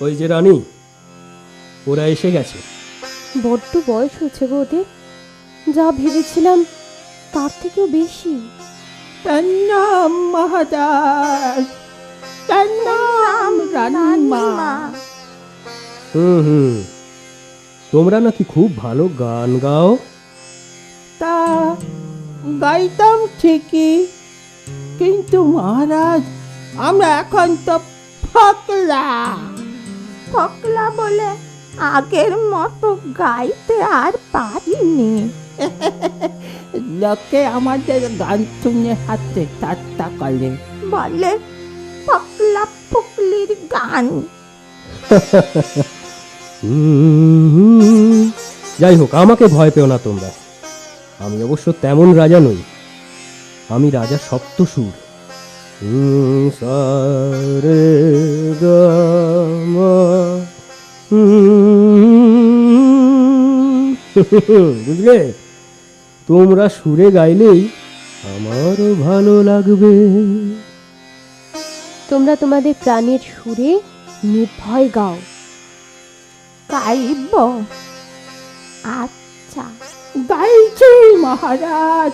ওই যে রানী, ওরা এসে গেছে। বড্ড বয়স হচ্ছে গো ওদের, যা ভেবেছিলাম তার থেকেও বেশি। প্রণাম মহারাজ, প্রণাম রানীমা। হুম, তোমরা নাকি খুব ভালো গান গাও। তা গাইতাম ঠিকই, কিন্তু মহারাজ আমরা এখন তো ফকলা ফকলা বলে আগের মতো গাইতে আর পারিনি। লোকে আমাদের গান শুনে হাতে ঠাট্টা করে, বলে ফকলা ফুকলির গান। যাই হোক, আমাকে ভয় পেও না তোমরা। আমি অবশ্য তেমন রাজা নই, আমি রাজা সপ্তসুর। সা রে গা মা। বুঝলে, তোমরা সুরে গাইলেই আমারও ভালো লাগবে। তোমরা তোমাদের প্রাণের সুরে নির্ভয় গাও। গাইব? আচ্ছা, গাইছি মহারাজ।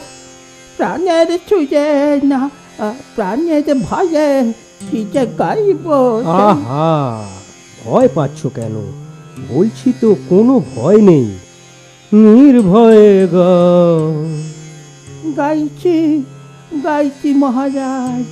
প্রাণের ছুঁয়ে না, প্রাণের ভয়ে কি যে গাইব। আহা, ভয় পাচ্ছ কেন? বলছি তো কোনো ভয় নেই, নির্ভয়ে গাও। গাইছি গাইছি মহারাজ।